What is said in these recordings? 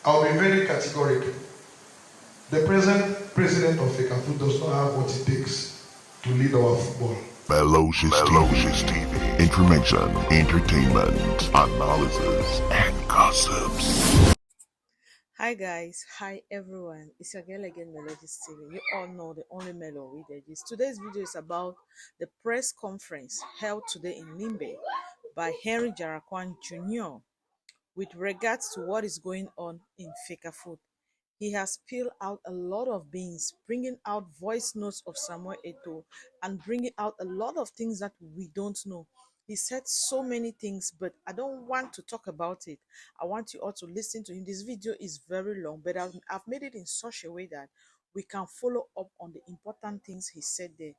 I'll be very categorical. The present president of FECAFOOT does not have what it takes to lead our football. Melocious TV. Information, entertainment, analysis, and gossips. Hi guys, hi everyone. It's your girl again, Melodies TV. You all know the only Melo with it is. Today's video is about the press conference held today in Limbe by Njalla Quan Jr. with regards to what is going on in FECAFOOT. He has spilled out a lot of beans, bringing out voice notes of Samuel Eto'o and bringing out a lot of things that we don't know. He said so many things, but I don't want to talk about it. I want you all to listen to him. This video is very long, but I've made it in such a way that we can follow up on the important things he said there.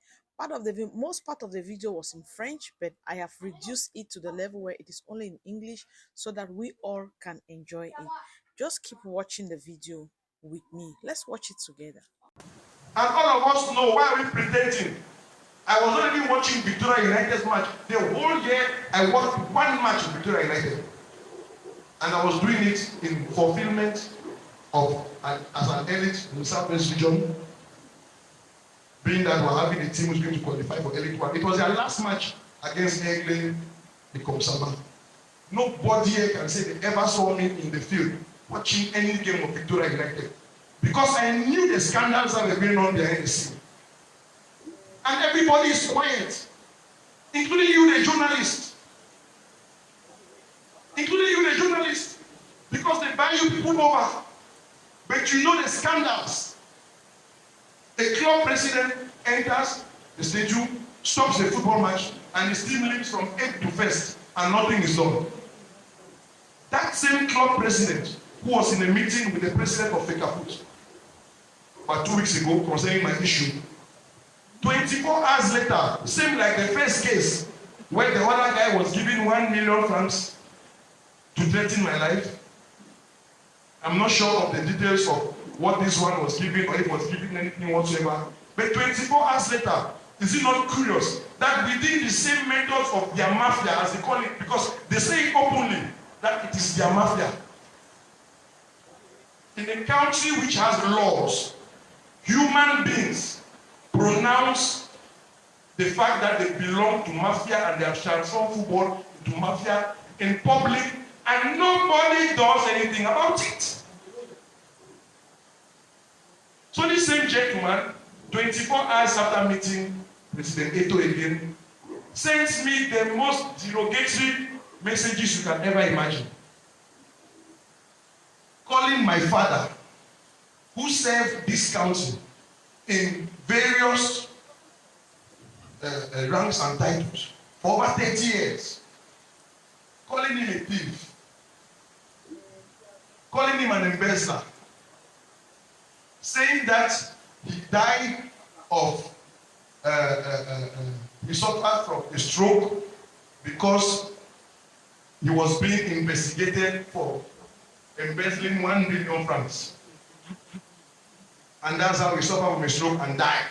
Most part of the video was in French, but I have reduced it to the level where it is only in English so that we all can enjoy it. Just keep watching the video with me. Let's watch it together. And all of us know why are we pretending. I was already watching Victoria United's match. The whole year I watched one match of Victoria United. And I was doing it in fulfillment of as an elite in the Southwest region, being that we're having a team who's going to qualify for Elite One. It was their last match against England, the Komsama. Nobody here can say they ever saw me in the field watching any game of Victoria United, because I knew the scandals that were going on behind the scene. And everybody is quiet, including you, the journalist. Including you, the journalist. Because they buy you people over. But you know the scandals. The club president enters the stadium, stops the football match, and his team leaves from 8th to 1st, and nothing is done. That same club president who was in a meeting with the president of FECAFOOT about 2 weeks ago concerning my issue, 24 hours later, same like the first case where the other guy was giving 1 million francs to threaten my life. I'm not sure of the details of what this one was giving or if it was giving anything whatsoever. But 24 hours later, is it not curious that within the same methods of their mafia, as they call it, because they say it openly that it is their mafia. In a country which has laws, human beings pronounce the fact that they belong to mafia and they have transformed football into mafia in public, and nobody does anything about it. So this same gentleman, 24 hours after meeting President Eto'o again, sends me the most derogatory messages you can ever imagine. Calling my father, who served this country in various ranks and titles for over 30 years, calling him a thief, calling him an embezzler, saying that he died of, he suffered from a stroke because he was being investigated for embezzling 1 million francs. And that's how he suffered from a stroke and died.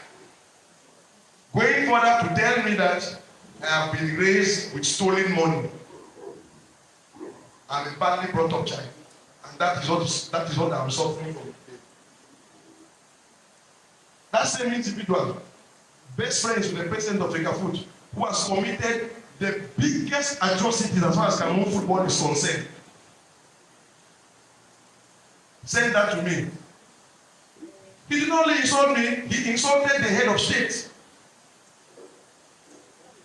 Going further to tell me that I have been raised with stolen money. I'm a badly brought up child. And that is what I'm suffering from today. That same individual, best friends with the president of FECAFOOT, who has committed the biggest atrocities as far as Cameroon football is concerned, said that to me. He did not only insult me, he insulted the head of state,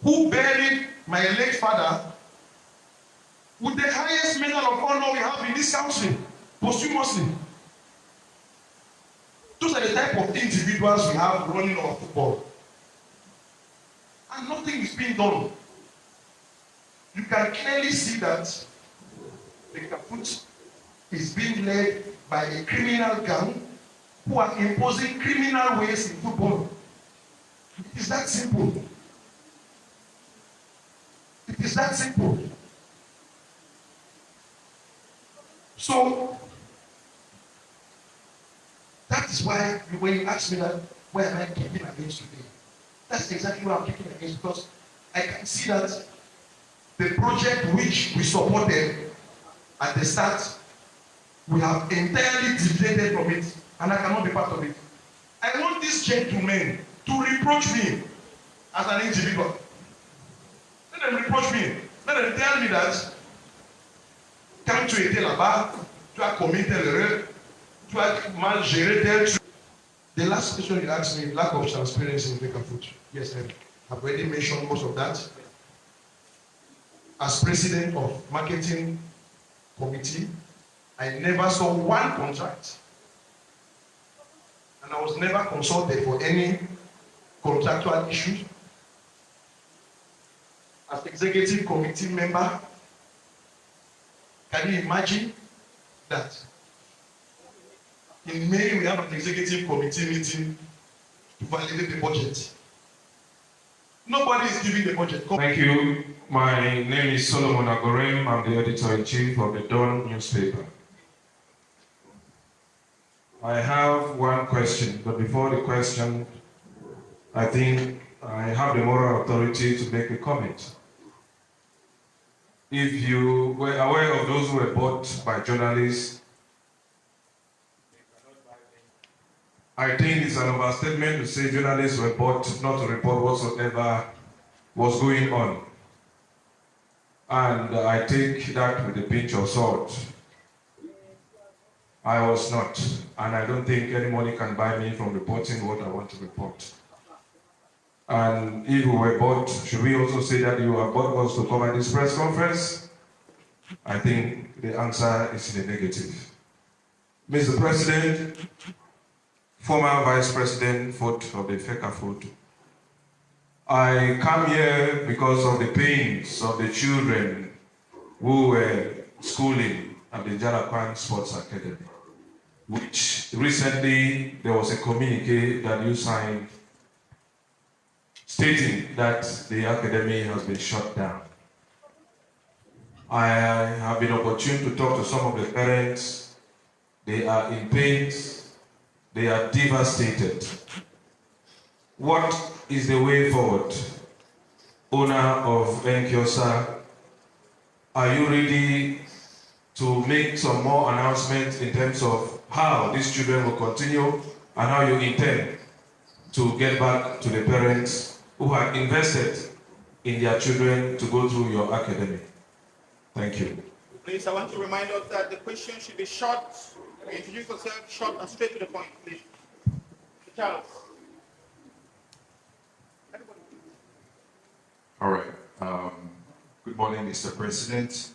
who buried my late father with the highest medal of honor we have in this country, posthumously. Those are the type of individuals we have running our football. And nothing is being done. You can clearly see that the FECAFOOT is being led by a criminal gang who are imposing criminal ways in football. It is that simple. It is that simple. So, that is why when you ask me that, where am I kicking against today? That's exactly what I'm kicking against, because I can see that the project which we supported at the start We have entirely deviated from it, and I cannot be part of it. I want these gentlemen to reproach me as an individual. Let them reproach me. Let them tell me that quand tu étais là-bas, tu as commis telle erreur, tu as mal géré tel truc. The last question you asked me, lack of transparency in Vega Food. Yes, I've already mentioned most of that. As president of marketing committee, I never saw one contract. And I was never consulted for any contractual issues. As executive committee member, can you imagine that in May we have an executive committee meeting to validate the budget? Nobody is giving the budget. Thank you. My name is Solomon Agorem. I'm the editor-in-chief of the Dawn newspaper. I have one question, but before the question, I think I have the moral authority to make a comment. If you were aware of those who were bought by journalists, I think it's an overstatement to say journalists were bought not to report whatsoever was going on. And I take that with a pinch of salt. I was not, and I don't think anybody can buy me from reporting what I want to report. And if we were bought, should we also say that you are bought us to cover this press conference? I think the answer is in the negative. Mr. President, former Vice President of the Feka Food, I come here because of the pains of the children who were schooling at the Njalla Quan Sports Academy, which recently there was a communique that you signed stating that the academy has been shut down. I have been opportune to talk to some of the parents. They are in pain. They are devastated. What is the way forward? Owner of Nkyosa, are you ready to make some more announcements in terms of how these children will continue and how you intend to get back to the parents who have invested in their children to go through your academy? Thank you. Please, I want to remind us that the question should be short. Introduce yourself, short and straight to the point, please. Charles. All right. Good morning, Mr. President.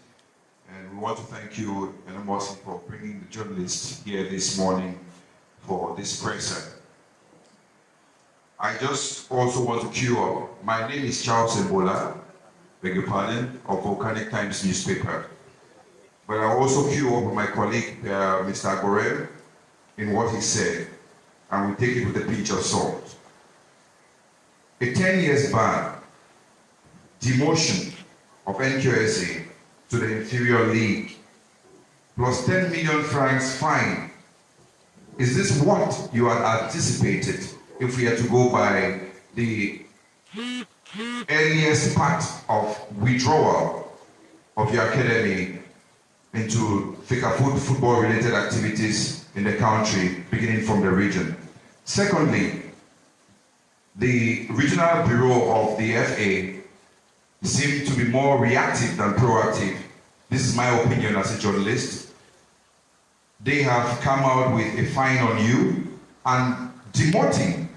And we want to thank you, enormously, for bringing the journalists here this morning for this presser. I just also want to queue up. My name is Charles Mbola, beg your pardon, of Volcanic Times newspaper. But I also queue up with my colleague, Mr. Agorem, in what he said, and we take it with a pinch of salt. A 10 years ban, demotion of NQSA to the inferior league, plus 10 million francs fine. Is this what you had anticipated if we had to go by the earliest part of withdrawal of your academy into football related activities in the country, beginning from the region? Secondly, the regional bureau of the FA seem to be more reactive than proactive. This is my opinion as a journalist. They have come out with a fine on you and demoting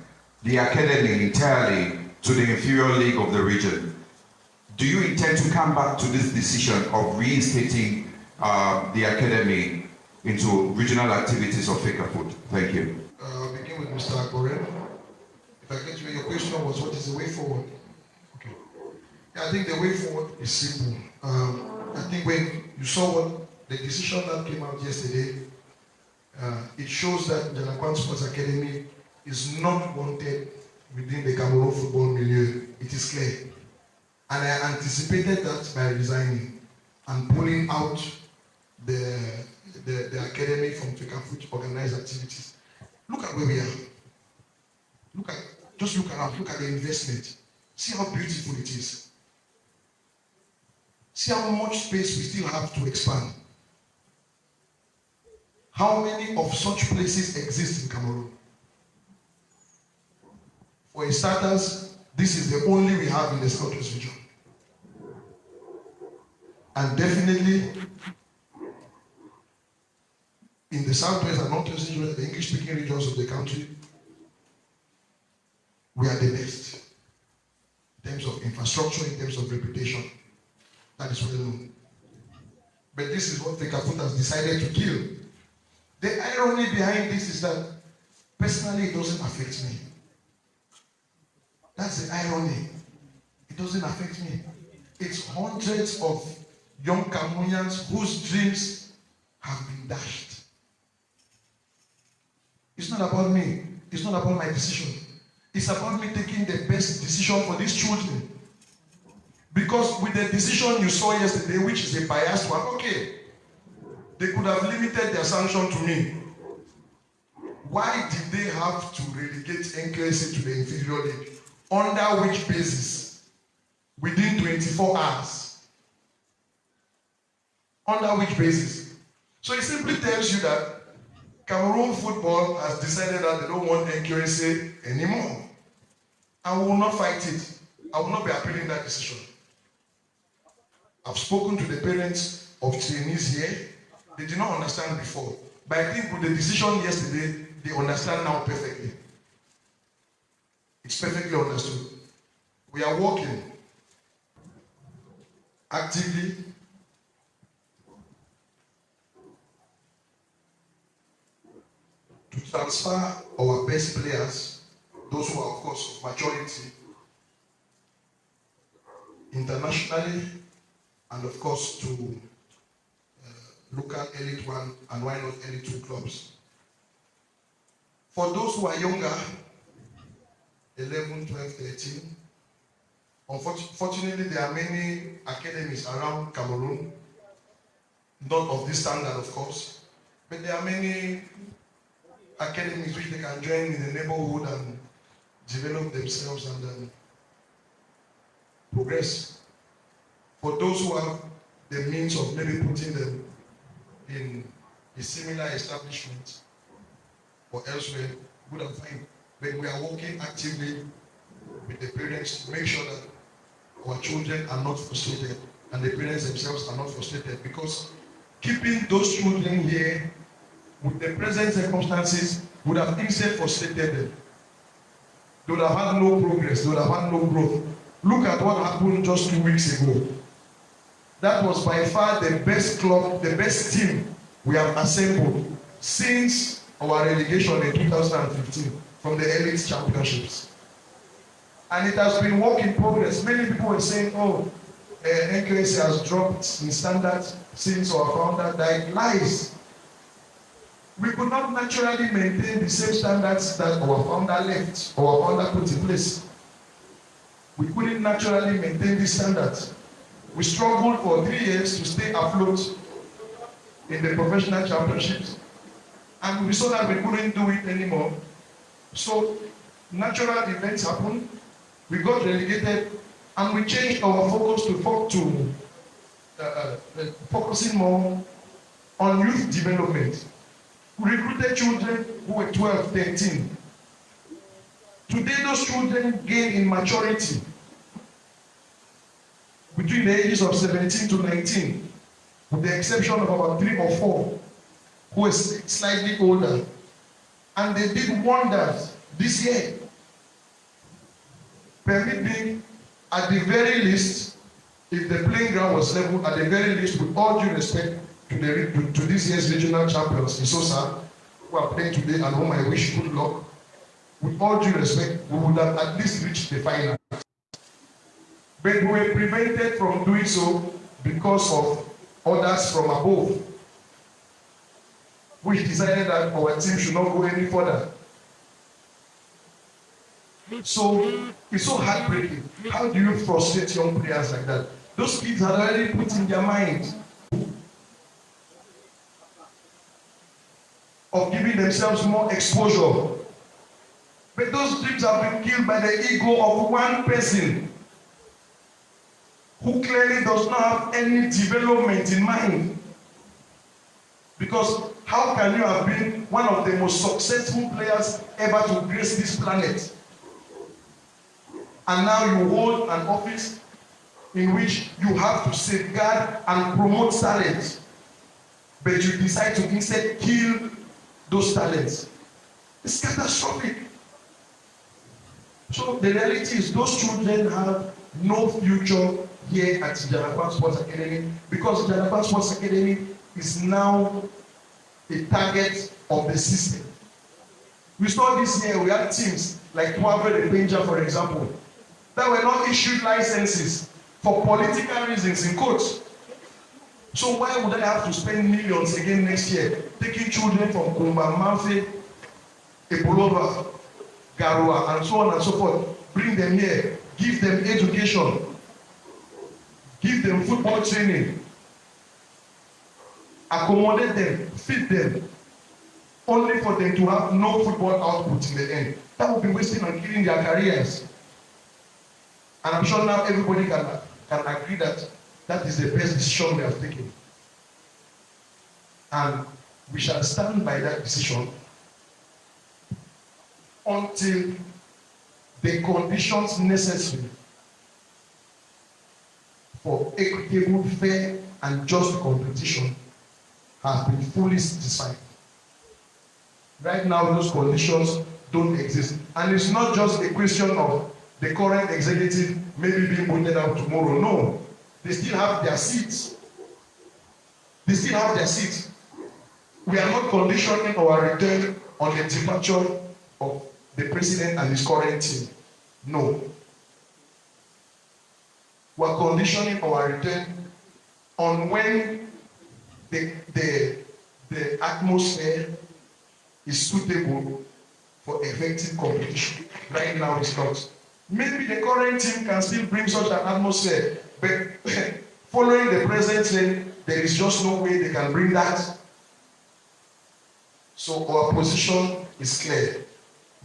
the academy entirely to the inferior league of the region. Do you intend to come back to this decision of reinstating the academy into regional activities of Feka Food? Thank you. I'll begin with Mr. Agorem. If I get you, your question was, what is the way forward? Okay. Yeah, I think the way forward is simple. I think when you saw what the decision that came out yesterday, it shows that Njalla Quan Sports Academy is not wanted within the Cameroon football milieu. It is clear. And I anticipated that by resigning and pulling out the academy from Feka Food organized activities. Look at where we are. Just look around, look at the investment. See how beautiful it is. See how much space we still have to expand. How many of such places exist in Cameroon? For starters, this is the only we have in the Southwest region. And definitely in the Southwest and Northwest region, the English-speaking regions of the country, we are the best in terms of infrastructure, in terms of reputation. That is well known. But this is what Fekafut has decided to kill. The irony behind this is that personally it doesn't affect me. That's the irony. It doesn't affect me. It's hundreds of young Cameroonians whose dreams have been dashed. It's not about me. It's not about my decision. It's about me taking the best decision for these children. Because with the decision you saw yesterday, which is a biased one, okay, they could have limited their sanction to me. Why did they have to relegate NKC to the inferior league? Under which basis? Within 24 hours. Under which basis? So it simply tells you that Cameroon football has decided that they don't want NKC anymore. And we will not fight it. I will not be appealing that decision. I've spoken to the parents of trainees here. They did not understand before. But I think with the decision yesterday, they understand now perfectly. It's perfectly understood. We are working actively to transfer our best players, those who are of course of maturity, internationally, and of course to local Elite 1 and why not Elite 2 clubs. For those who are younger, 11, 12, 13, unfortunately there are many academies around Cameroon, not of this standard of course, but there are many academies which they can join in the neighborhood and develop themselves and progress. For those who have the means of maybe putting them in a similar establishment or elsewhere, good and fine. But we are working actively with the parents to make sure that our children are not frustrated and the parents themselves are not frustrated, because keeping those children here with the present circumstances would have instead frustrated them. They would have had no progress, they would have had no growth. Look at what happened just 2 weeks ago. That was by far the best club, the best team we have assembled since our relegation in 2015 from the Elite Championships. And it has been work in progress. Many people were saying, oh, NKC has dropped in standards since our founder died. Lies. We could not naturally maintain the same standards that our founder left, or our founder put in place. We couldn't naturally maintain these standards. We struggled for 3 years to stay afloat in the professional championships, and we saw that we couldn't do it anymore. So natural events happened, we got relegated, and we changed our focus to focusing more on youth development. We recruited children who were 12, 13. Today those children gain in maturity between the ages of 17 to 19, with the exception of about 3 or 4 who are slightly older. And they did wonders this year. Permit me, at the very least, if the playing ground was level, at the very least, with all due respect to this year's regional champions, Isosa, who are playing today and whom I wish good luck, with all due respect, we would have at least reached the final. But we were prevented from doing so because of orders from above, which decided that our team should not go any further. So it's so heartbreaking. How do you frustrate young players like that? Those kids had already put in their mind of giving themselves more exposure. But those dreams have been killed by the ego of one person who clearly does not have any development in mind. Because How can you have been one of the most successful players ever to grace this planet? And now you hold an office in which you have to safeguard and promote talent, but you decide to instead kill those talents. It's catastrophic. So the reality is those children have no future here at Njalla Quan Sports Academy, because Njalla Quan Sports Academy is now a target of the system. We saw this year, we had teams like Tuave the Danger, for example, that were not issued licenses for political reasons in quotes. So why would I have to spend millions again next year taking children from Kumba, Mafe, Epolova, Garua, and so on and so forth, bring them here, give them education, give them football training, accommodate them, feed them, only for them to have no football output in the end? That would be wasting and killing their careers. And I'm sure now everybody can agree that that is the best decision we have taken. And we shall stand by that decision until the conditions necessary for equitable, fair, and just competition have been fully satisfied. Right now, those conditions don't exist. And it's not just a question of the current executive maybe being voted out tomorrow. No, they still have their seats. They still have their seats. We are not conditioning our return on the departure of the president and his current team. No. We are conditioning our return on when the atmosphere is suitable for effective competition. Right now it's not. Maybe the current team can still bring such an atmosphere, but following the present trend, there is just no way they can bring that. So our position is clear.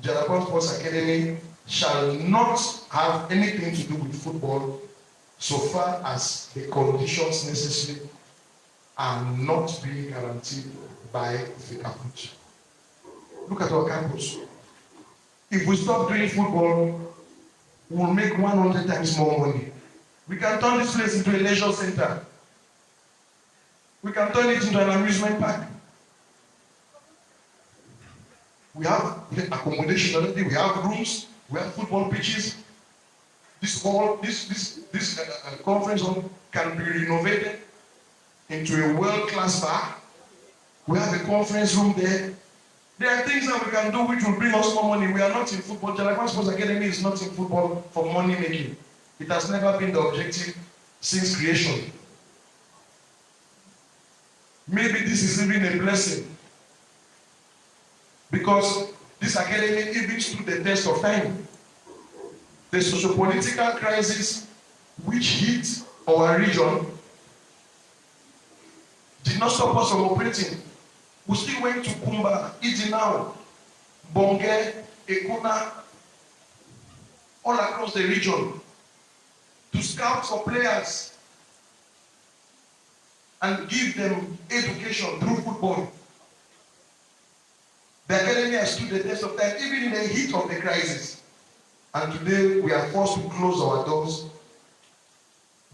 Njalla Quan Sports Academy shall not have anything to do with football so far as the conditions necessary are not being guaranteed by the campus. Look at our campus. If we stop doing football, we'll make 100 times more money. We can turn this place into a leisure center. We can turn it into an amusement park. We have accommodation already, we have rooms, we have football pitches. This hall, this conference hall can be renovated into a world-class bar. We have a conference room there. There are things that we can do which will bring us more money. We are not in football. Njalla Quan Sports Academy is not in football for money making. It has never been the objective since creation. Maybe this is even a blessing, because this academy even stood the test of time. The socio-political crisis which hit our region did not stop us from operating. We still went to Kumba, Idinao, Bonge, Ekuna, all across the region to scout for players and give them education through football. The academy has stood the test of time, even in the heat of the crisis. And today we are forced to close our doors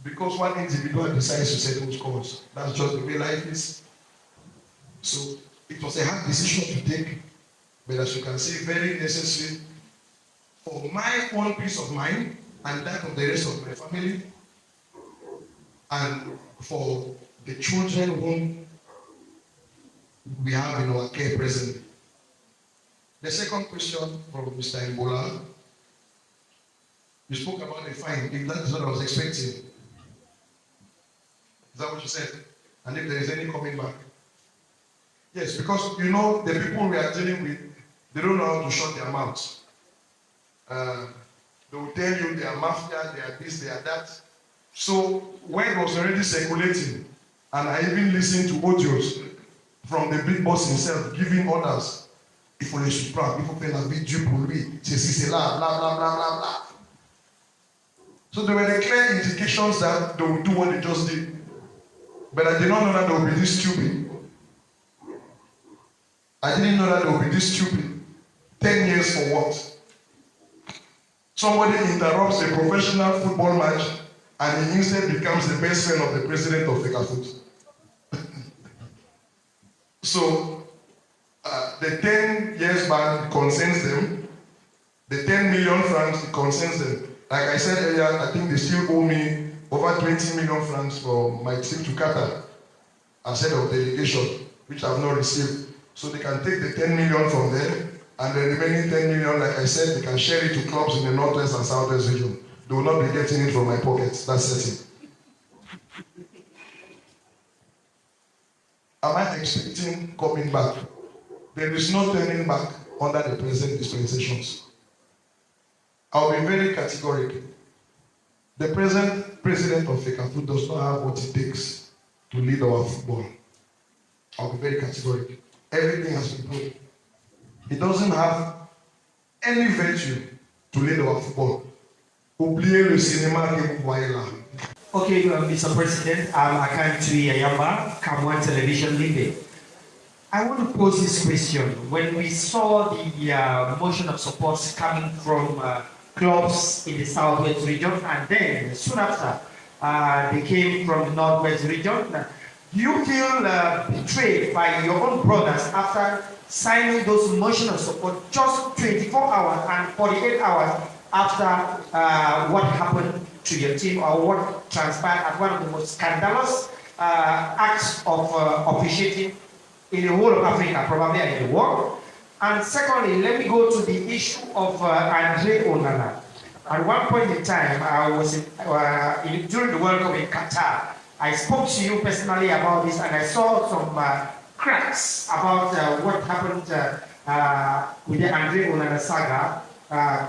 because one individual decides to settle scores. That's just the way life is. So it was a hard decision to take, but as you can see, very necessary for my own peace of mind and that of the rest of my family, and for the children whom we have in our care presently. The second question from Mr. Mbola, you spoke about the fine. If that is what I was expecting, is that what you said? And if there is any coming back? Yes, because you know the people we are dealing with, they don't know how to shut their mouths. They will tell you they are mafia, they are this, they are that. So word was already circulating, and I even listened to audios from the big boss himself giving orders. Il faut les surprendre, il faut faire la vie dure pour lui. C'est là, blah, blah, blah, blah, blah. So there were the clear indications that they would do what they just did. But I did not know that they would be this stupid. I didn't know that they would be this stupid. 10 years for what? Somebody interrupts a professional football match and he instead becomes the best friend of the president of FECAFOOT. So, the 10 years ban concerns them. The 10 million francs, it concerns them. Like I said earlier, I think they still owe me over 20 million francs for my trip to Qatar as head of delegation, which I have not received. So they can take the 10 million from there, and the remaining 10 million, like I said, they can share it to clubs in the Northwest and Southwest region. They will not be getting it from my pockets. That's certain. Am I expecting coming back? There is no turning back under the present dispensations. I'll be very categorical. The present president of FECAFOOT does not have what it takes to lead our football. I'll be very categorical. Everything has been put. He doesn't have any virtue to lead our football. Oubliez le cinéma que vous voyez là. Okay, Mr. President, I'm Akantui Ayamba, Cameroon Television Limbe. I want to pose this question. When we saw the motion of support coming from clubs in the Southwest region, and then soon after they came from the Northwest region, do you feel betrayed by your own brothers after signing those motion of support just 24 hours and 48 hours after what happened to your team, or what transpired as one of the most scandalous acts of officiating in the whole of Africa, probably, and in the world? And secondly, let me go to the issue of Andre Onana. At one point in time, I was during the World Cup in Qatar. I spoke to you personally about this, and I saw some cracks about what happened with the Andre Onana saga,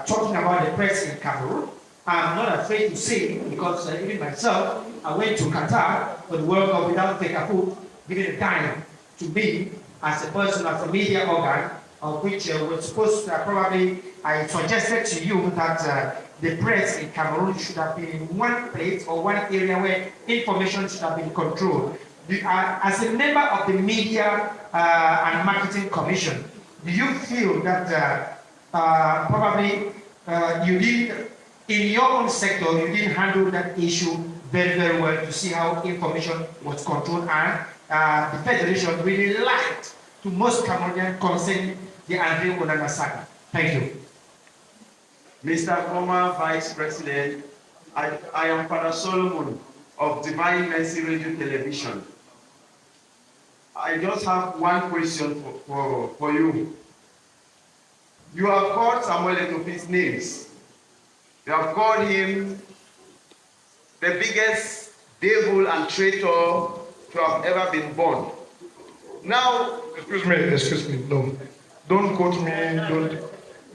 talking about the press in Cameroon. I'm not afraid to say, because even myself, I went to Qatar for the World Cup without FECAFOOT giving a dime to me as a person, as a media organ, of which was supposed to probably, I suggested to you that the press in Cameroon should have been in one place or one area where information should have been controlled. As a member of the Media and Marketing Commission, do you feel that probably you did, in your own sector, you didn't handle that issue very, very well to see how information was controlled, and the Federation really lied to most Cameroonians concerning the Andre Onana saga? Thank you. Mr. Former Vice President, I am Father Solomon of Divine Mercy Radio Television. I just have one question for you. You have called Samuel Eto'o's names. You have called him the biggest devil and traitor to have ever been born. Now, excuse me, no. Don't quote me,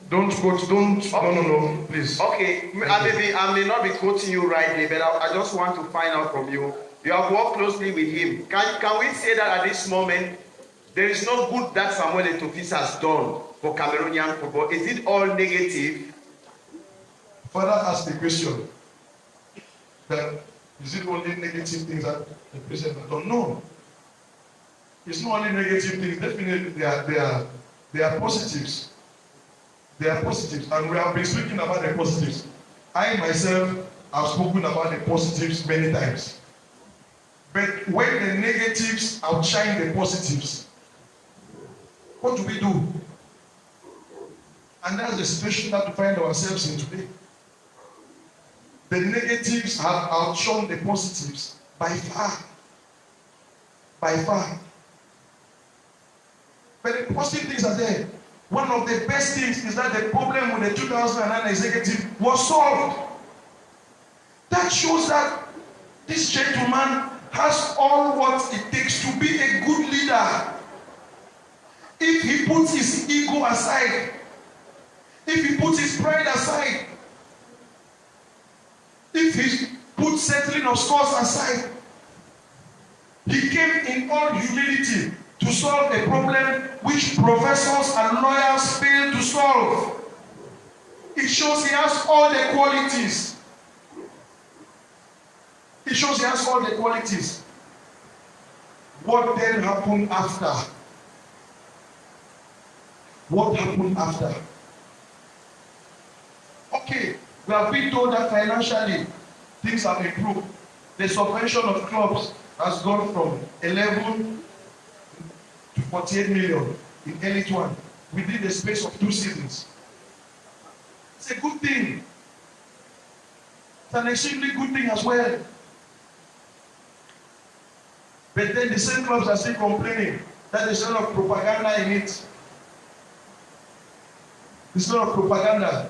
don't quote, no, please. Okay, I may not be quoting you rightly, but I just want to find out from you. You have worked closely with him. Can we say that at this moment, there is no good that Samuel Eto'o has done for Cameroonian football? Is it all negative? Father asked the question, that is it only negative things that the president has done? No. It's not only negative things, definitely there are positives. There are positives, and we have been speaking about the positives. I myself have spoken about the positives many times. But when the negatives outshine the positives, what do we do? And that's the situation that we find ourselves in today. The negatives have outshone the positives by far. By far. But the positive things are there. One of the best things is that the problem with the 2009 executive was solved. That shows that this gentleman has all what it takes to be a good leader. If he puts his ego aside, if he puts his pride aside, if he puts settling of scores aside, he came in all humility to solve a problem which professors and lawyers fail to solve. It shows he has all the qualities. It shows he has all the qualities. What then happened after? What happened after? Okay, we have been told that financially things have improved. The subvention of clubs has gone from 11 to 48 million in Elite One within the space of 2 seasons. It's a good thing. It's an extremely good thing as well. But then the same clubs are still complaining that there's a lot of propaganda in it. There's a lot of propaganda.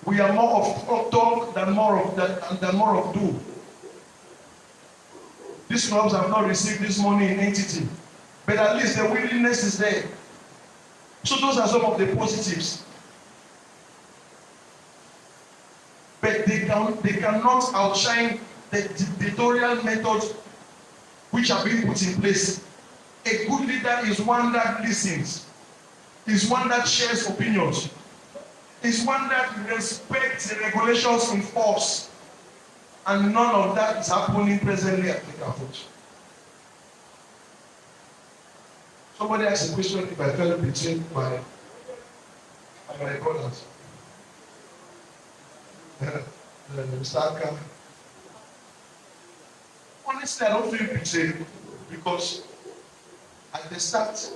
We are more of talk than more of do. These clubs have not received this money in entity, but at least the willingness is there. So those are some of the positives. But they cannot outshine the dictatorial methods which are being put in place. A good leader is one that listens, is one that shares opinions, is one that respects the regulations in force. And none of that is happening presently at Fecafoot. Somebody asked a question if I felt betrayed by my brothers. Mr. Aka. Honestly, I don't feel betrayed because at the start,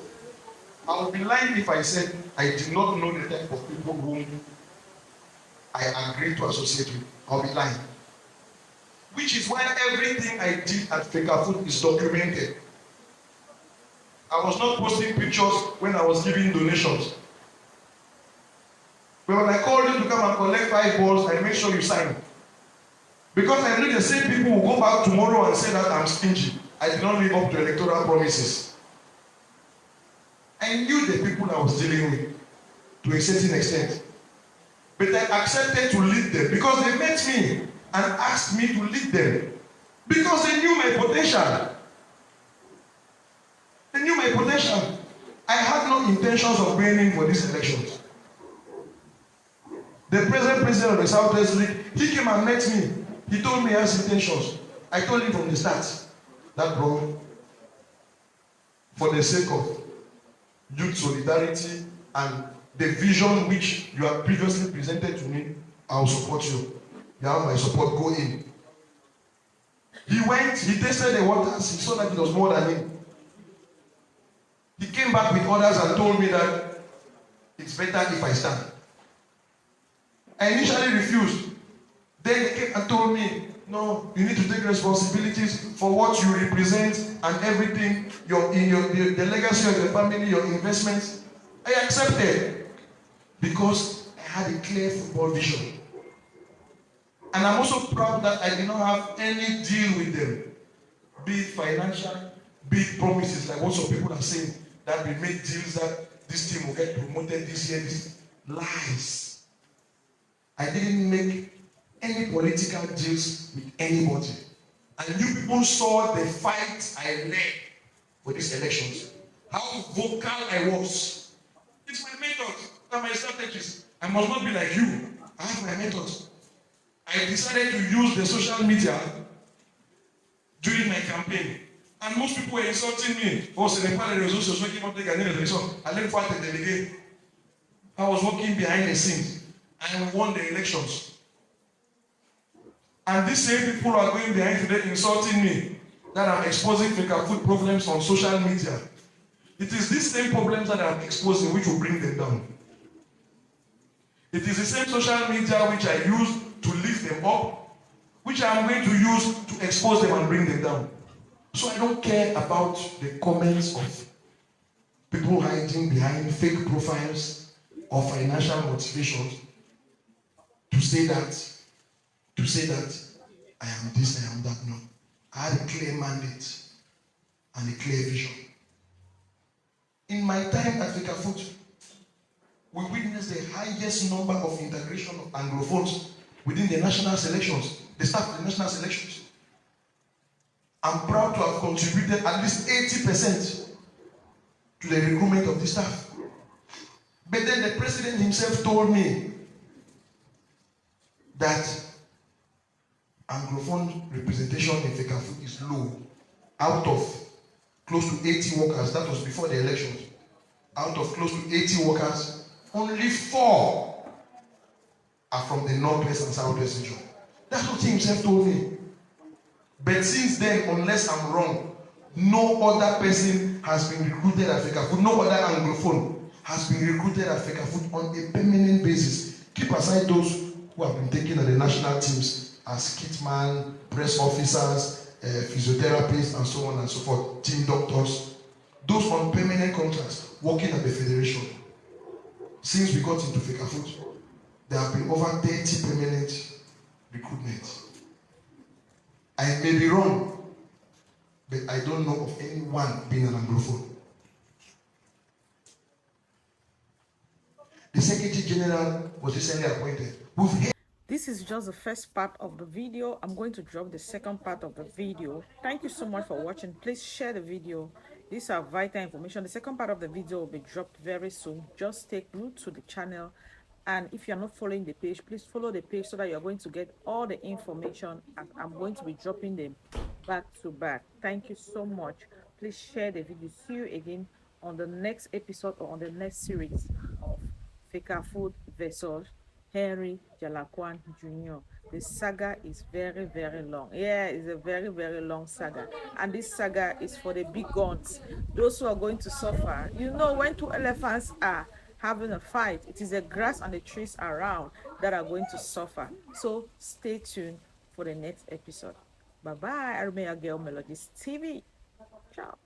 I would be lying if I said I did not know the type of people whom I agreed to associate with. I'll be lying. Which is why everything I did at Fecafoot is documented. I was not posting pictures when I was giving donations. But when I called you to come and collect 5 balls, I make sure you sign. Because I knew the same people will go back tomorrow and say that I'm stingy. I did not live up to electoral promises. I knew the people I was dealing with to a certain extent. But I accepted to lead them because they met me and asked me to lead them. Because they knew my potential. They knew my potential. I had no intentions of going in for these elections. The present president of the Southwest League, he came and met me. He told me he has intentions. I told him from the start that, bro, for the sake of youth solidarity and the vision which you have previously presented to me, I will support you. You have my support, go in. He went, he tasted the waters, he saw that it was more than him. He came back with others and told me that it's better if I stand. I initially refused. Then he came and told me, no, you need to take responsibilities for what you represent and everything, the legacy of your family, your investments. I accepted because I had a clear football vision. And I'm also proud that I did not have any deal with them, be it financial, be it promises, like what some people are saying, that we make deals that this team will get promoted this year. Lies. I didn't make any political deals with anybody. And you people saw the fight I led for these elections. How vocal I was. It's my method and my strategies. I must not be like you. I have my methods. I decided to use the social media during my campaign. And most people were insulting me. Oh, c'est pas les réseaux sociaux qui m'ont fait gagner les élections. Allez voir tes délégués. I was working behind the scenes. And we won the elections. And these same people are going behind today insulting me that I'm exposing Fecafoot problems on social media. It is these same problems that I'm exposing which will bring them down. It is the same social media which I use to lift them up, which I'm going to use to expose them and bring them down. So I don't care about the comments of people hiding behind fake profiles or financial motivations to say that I am this, I am that. No. I had a clear mandate and a clear vision. In my time at Fecafoot, we witnessed the highest number of integration of Anglophones within the national selections, the staff of the national selections. I'm proud to have contributed at least 80% to the recruitment of the staff. But then the president himself told me that Anglophone representation in Fecafoot is low. Out of close to 80 workers, that was before the elections, out of close to 80 workers, Only 4 are from the northwest and southwest region. That's what he himself told me. But since then, unless I'm wrong, no other person has been recruited at Fecafoot, no other Anglophone has been recruited at Fecafoot on a permanent basis. Keep aside those who have been taken on the national teams as kitman, press officers, physiotherapists, and so on and so forth, team doctors. Those on permanent contracts working at the federation. Since we got into Fecafoot, there have been over 30 permanent recruitments. I may be wrong, but I don't know of anyone being an Anglophone. The Secretary General was recently appointed. This is just the first part of the video. I'm going to drop the second part of the video. Thank you so much for watching. Please share the video. These are vital information. The second part of the video will be dropped very soon. Just stay glued to the channel. And if you're not following the page, please follow the page so that you're going to get all the information. And I'm going to be dropping them back to back. Thank you so much. Please share the video. See you again on the next episode or on the next series of Fecafoot versus Njalla Quan Jr. The saga is very, very long. Yeah, it's a very, very long saga. And this saga is for the big guns, those who are going to suffer. You know, when 2 elephants are having a fight, it is the grass and the trees around that are going to suffer. So stay tuned for the next episode. Bye-bye. I remain your girl, Melodies TV. Ciao.